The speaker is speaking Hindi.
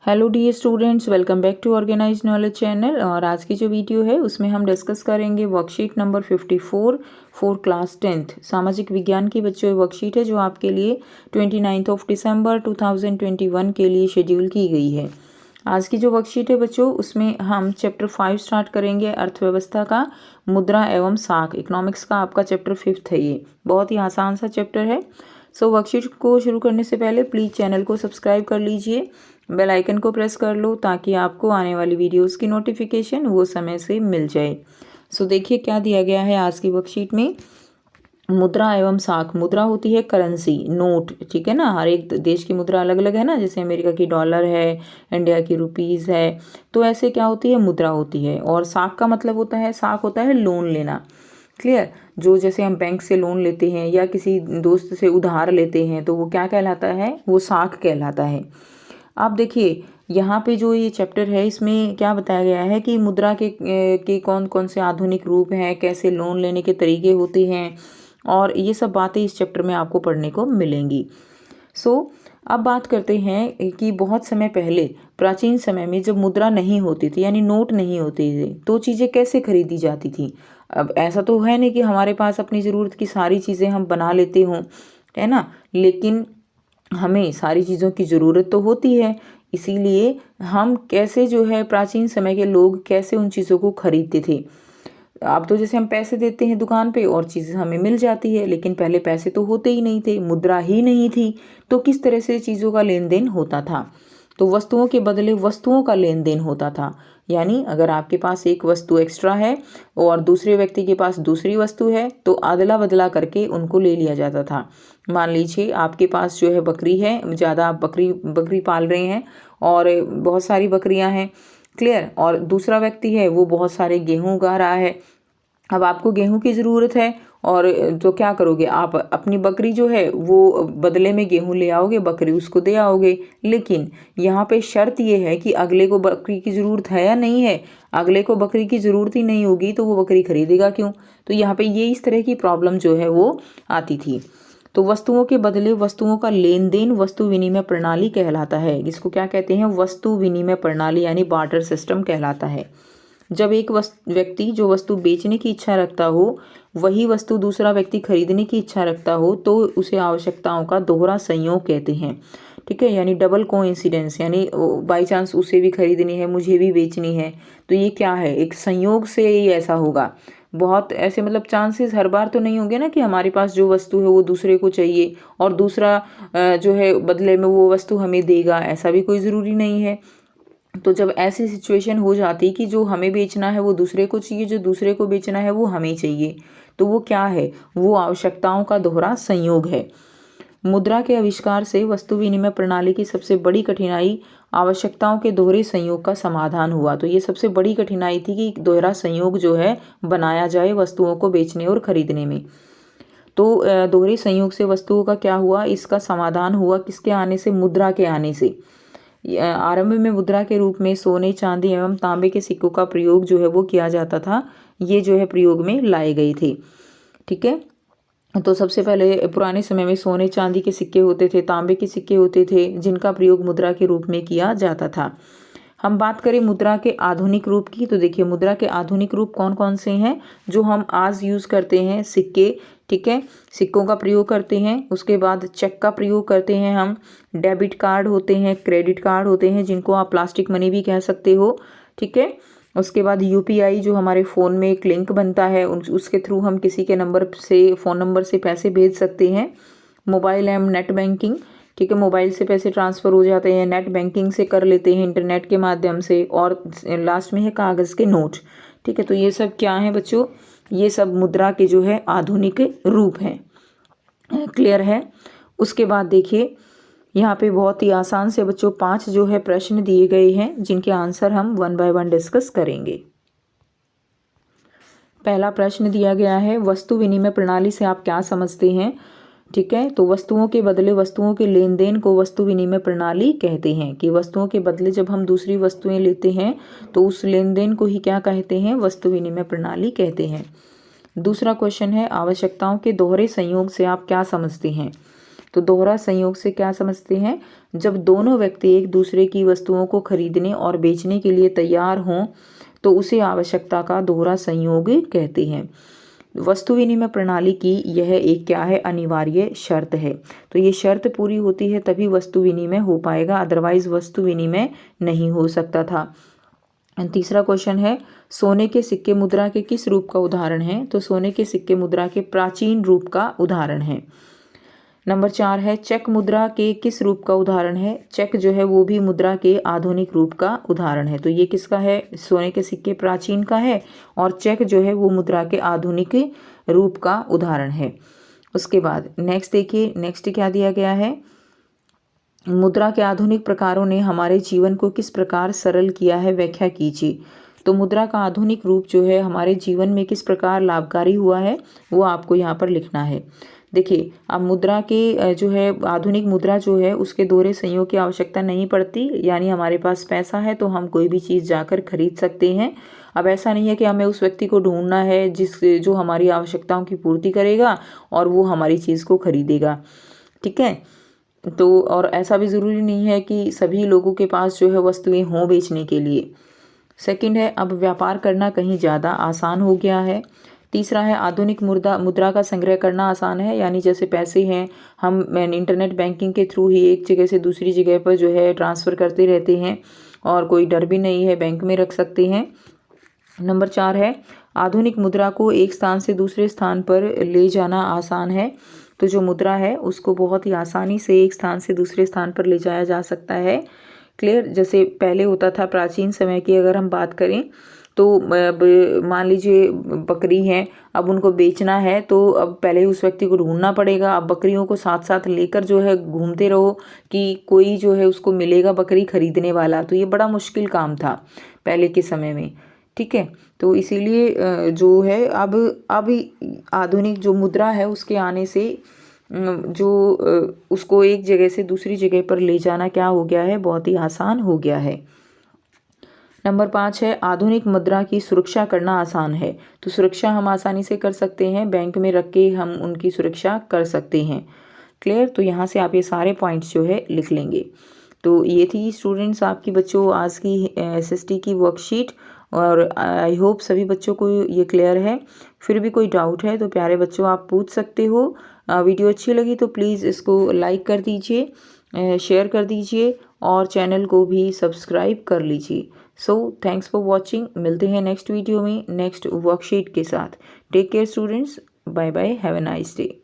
Hello dear students, welcome back to organize knowledge channel. और आज की जो वीडियो है उसमें हम डिस्कस करेंगे worksheet number 54 for class 10th सामाजिक विज्ञान की बच्चों वर्कशीट है जो आपके लिए 29 दिसंबर 2021 के लिए शेड्यूल की गई है। आज की जो वर्कशीट है बच्चों उसमें हम चैप्टर 5 स्टार्ट करेंगे, अर्थव्यवस्था का मुद्रा एवं साख। इकोनॉमिक्स का आपका चैप्टर 5 है। ये बहुत ही आसान सा चैप्टर है। वर्कशीट को शुरू करने से पहले प्लीज़ चैनल को सब्सक्राइब कर लीजिए, बेल आइकन को प्रेस कर लो ताकि आपको आने वाली वीडियोस की नोटिफिकेशन वो समय से मिल जाए। देखिए क्या दिया गया है आज की वर्कशीट में। मुद्रा एवं साख। मुद्रा होती है करेंसी, नोट, ठीक है ना। हर एक देश की मुद्रा अलग अलग है ना, जैसे अमेरिका की डॉलर है, इंडिया की रुपीज़ है। तो ऐसे क्या होती है, मुद्रा होती है। और साख का मतलब होता है, साख होता है लोन लेना। क्लियर। जो जैसे हम बैंक से लोन लेते हैं या किसी दोस्त से उधार लेते हैं तो वो क्या कहलाता है, वो साख कहलाता है। आप देखिए यहाँ पे जो ये चैप्टर है इसमें क्या बताया गया है कि मुद्रा के कौन कौन से आधुनिक रूप हैं, कैसे लोन लेने के तरीके होते हैं, और ये सब बातें इस चैप्टर में आपको पढ़ने को मिलेंगी। अब बात करते हैं कि बहुत समय पहले, प्राचीन समय में जब मुद्रा नहीं होती थी यानी नोट नहीं होते थे तो चीज़ें कैसे खरीदी जाती थी। अब ऐसा तो है नहीं कि हमारे पास अपनी ज़रूरत की सारी चीज़ें हम बना लेते हों, है ना। लेकिन हमें सारी चीज़ों की ज़रूरत तो होती है, इसीलिए हम कैसे जो है प्राचीन समय के लोग कैसे उन चीज़ों को खरीदते थे। अब तो जैसे हम पैसे देते हैं दुकान पे और चीज़ हमें मिल जाती है, लेकिन पहले पैसे तो होते ही नहीं थे, मुद्रा ही नहीं थी। तो किस तरह से चीज़ों का लेन देन होता था, तो वस्तुओं के बदले वस्तुओं का लेन देन होता था। यानी अगर आपके पास एक वस्तु एक्स्ट्रा है और दूसरे व्यक्ति के पास दूसरी वस्तु है तो अदला बदला करके उनको ले लिया जाता था। मान लीजिए आपके पास जो है बकरी है, ज़्यादा आप बकरी पाल रहे हैं और बहुत सारी बकरियां हैं, क्लियर। और दूसरा व्यक्ति है वो बहुत सारे गेहूं उगा रहा है। अब आपको गेहूं की ज़रूरत है और तो क्या करोगे, आप अपनी बकरी जो है वो बदले में गेहूं ले आओगे, बकरी उसको दे आओगे। लेकिन यहाँ पे शर्त ये है कि अगले को बकरी की ज़रूरत है या नहीं है। अगले को बकरी की ज़रूरत ही नहीं होगी तो वो बकरी खरीदेगा क्यों। तो यहाँ पे ये इस तरह की प्रॉब्लम जो है वो आती थी। तो वस्तुओं के बदले वस्तुओं का लेन देन वस्तु विनिमय प्रणाली कहलाता है। इसको क्या कहते हैं, वस्तु विनिमय प्रणाली यानी बार्टर सिस्टम कहलाता है। जब एक व्यक्ति जो वस्तु बेचने की इच्छा रखता हो वही वस्तु दूसरा व्यक्ति खरीदने की इच्छा रखता हो तो उसे आवश्यकताओं का दोहरा संयोग कहते हैं, ठीक है। यानी डबल कोइंसिडेंस, यानी बाई चांस उसे भी खरीदनी है मुझे भी बेचनी है तो ये क्या है, एक संयोग से ही ऐसा होगा। बहुत ऐसे मतलब चांसेस हर बार तो नहीं होंगे ना कि हमारे पास जो वस्तु है वो दूसरे को चाहिए और दूसरा जो है बदले में वो वस्तु हमें देगा, ऐसा भी कोई ज़रूरी नहीं है। तो जब ऐसी सिचुएशन हो जाती कि जो हमें बेचना है वो दूसरे को चाहिए, जो दूसरे को बेचना है वो हमें चाहिए, तो वो क्या है, वो आवश्यकताओं का दोहरा संयोग है। मुद्रा के आविष्कार से वस्तु विनिमय प्रणाली की सबसे बड़ी कठिनाई आवश्यकताओं के दोहरे संयोग का समाधान हुआ। तो ये सबसे बड़ी कठिनाई थी कि दोहरा संयोग जो है बनाया जाए वस्तुओं को बेचने और खरीदने में। तो दोहरे संयोग से वस्तुओं का क्या हुआ, इसका समाधान हुआ किसके आने से, मुद्रा के आने से। आरंभ में मुद्रा के रूप में सोने, चांदी एवं तांबे के सिक्कों का प्रयोग जो है वो किया जाता था। ये जो है प्रयोग में लाए गए थे, ठीक है। तो सबसे पहले पुराने समय में सोने चांदी के सिक्के होते थे, तांबे के सिक्के होते थे जिनका प्रयोग मुद्रा के रूप में किया जाता था। हम बात करें मुद्रा के आधुनिक रूप की तो देखिए मुद्रा के आधुनिक रूप कौन कौन से हैं जो हम आज यूज़ करते हैं। सिक्के, ठीक है, सिक्कों का प्रयोग करते हैं। उसके बाद चेक का प्रयोग करते हैं हम। डेबिट कार्ड होते हैं, क्रेडिट कार्ड होते हैं जिनको आप प्लास्टिक मनी भी कह सकते हो, ठीक है। उसके बाद यूपीआई जो हमारे फ़ोन में एक लिंक बनता है उसके थ्रू हम किसी के नंबर से, फ़ोन नंबर से पैसे भेज सकते हैं। मोबाइल एवं नेट बैंकिंग, ठीक है, मोबाइल से पैसे ट्रांसफ़र हो जाते हैं, नेट बैंकिंग से कर लेते हैं इंटरनेट के माध्यम से। और लास्ट में है कागज़ के नोट, ठीक है। तो ये सब क्या है बच्चों, ये सब मुद्रा के जो है आधुनिक रूप हैं, क्लियर है। उसके बाद देखिए यहाँ पे बहुत ही आसान से बच्चों 5 जो है प्रश्न दिए गए हैं जिनके आंसर हम 1 बाय 1 डिस्कस करेंगे। पहला प्रश्न दिया गया है, वस्तु विनिमय प्रणाली से आप क्या समझते हैं, ठीक है। तो वस्तुओं के बदले वस्तुओं के लेन देन को वस्तु विनिमय प्रणाली कहते हैं। कि वस्तुओं के बदले जब हम दूसरी वस्तुएं लेते हैं तो उस लेन देन को ही क्या कहते हैं, वस्तु विनिमय प्रणाली कहते हैं। दूसरा क्वेश्चन है, आवश्यकताओं के दोहरे संयोग से आप क्या समझते हैं। तो दोहरा संयोग से क्या समझते हैं, जब दोनों व्यक्ति एक दूसरे की वस्तुओं को खरीदने और बेचने के लिए तैयार हों तो उसे आवश्यकता का दोहरा संयोग कहते हैं। वस्तु विनिमय प्रणाली की यह एक क्या है, अनिवार्य शर्त है। तो ये शर्त पूरी होती है तभी वस्तु विनिमय हो पाएगा, अदरवाइज वस्तु विनिमय नहीं हो सकता था। तीसरा क्वेश्चन है, सोने के सिक्के मुद्रा के किस रूप का उदाहरण है? तो सोने के सिक्के मुद्रा के प्राचीन रूप का उदाहरण है। नंबर 4 है, चेक मुद्रा के किस रूप का उदाहरण है? चेक जो है वो भी मुद्रा के आधुनिक रूप का उदाहरण है। तो ये किसका है? सोने के सिक्के प्राचीन का है और चेक जो है वो मुद्रा के आधुनिक रूप का उदाहरण है। उसके बाद नेक्स्ट देखिए, नेक्स्ट क्या दिया गया है, मुद्रा के आधुनिक प्रकारों ने हमारे जीवन को किस प्रकार सरल किया है, व्याख्या कीजिए। तो मुद्रा का आधुनिक रूप जो है हमारे जीवन में किस प्रकार लाभकारी हुआ है वो आपको यहाँ पर लिखना है। देखिए, अब मुद्रा के जो है आधुनिक मुद्रा जो है उसके दोहरे संयोग की आवश्यकता नहीं पड़ती, यानी हमारे पास पैसा है तो हम कोई भी चीज़ जाकर खरीद सकते हैं। अब ऐसा नहीं है कि हमें उस व्यक्ति को ढूंढना है जो हमारी आवश्यकताओं की पूर्ति करेगा और वो हमारी चीज़ को खरीदेगा, ठीक है। तो और ऐसा भी ज़रूरी नहीं है कि सभी लोगों के पास जो है वस्तुएं हों बेचने के लिए। सेकंड है, अब व्यापार करना कहीं ज़्यादा आसान हो गया है। तीसरा है, आधुनिक मुद्रा का संग्रह करना आसान है, यानी जैसे पैसे हैं हम इंटरनेट बैंकिंग के थ्रू ही एक जगह से दूसरी जगह पर जो है ट्रांसफ़र करते रहते हैं और कोई डर भी नहीं है, बैंक में रख सकते हैं। नंबर 4 है, आधुनिक मुद्रा को एक स्थान से दूसरे स्थान पर ले जाना आसान है। तो जो मुद्रा है उसको बहुत ही आसानी से एक स्थान से दूसरे स्थान पर ले जाया जा सकता है। क्लियर? जैसे पहले होता था, प्राचीन समय की अगर हम बात करें तो मान लीजिए बकरी हैं, अब उनको बेचना है तो अब पहले उस व्यक्ति को ढूंढना पड़ेगा। अब बकरियों को साथ साथ लेकर जो है घूमते रहो कि कोई जो है उसको मिलेगा बकरी खरीदने वाला, तो ये बड़ा मुश्किल काम था पहले के समय में, ठीक है। तो इसीलिए जो है अब आधुनिक जो मुद्रा है उसके आने से जो उसको एक जगह से दूसरी जगह पर ले जाना क्या हो गया है, बहुत ही आसान हो गया है। नंबर 5 है, आधुनिक मुद्रा की सुरक्षा करना आसान है। तो सुरक्षा हम आसानी से कर सकते हैं, बैंक में रख के हम उनकी सुरक्षा कर सकते हैं। क्लियर? तो यहाँ से आप ये सारे पॉइंट्स जो है लिख लेंगे। तो ये थी स्टूडेंट्स आपकी बच्चों आज की SST की वर्कशीट, और आई होप सभी बच्चों को ये क्लियर है। फिर भी कोई डाउट है तो प्यारे बच्चों आप पूछ सकते हो। वीडियो अच्छी लगी तो प्लीज़ इसको लाइक कर दीजिए, शेयर कर दीजिए और चैनल को भी सब्सक्राइब कर लीजिए। So thanks for watching. मिलते हैं नेक्स्ट वीडियो में नेक्स्ट वर्कशीट के साथ। Take care students, bye bye, have a nice day.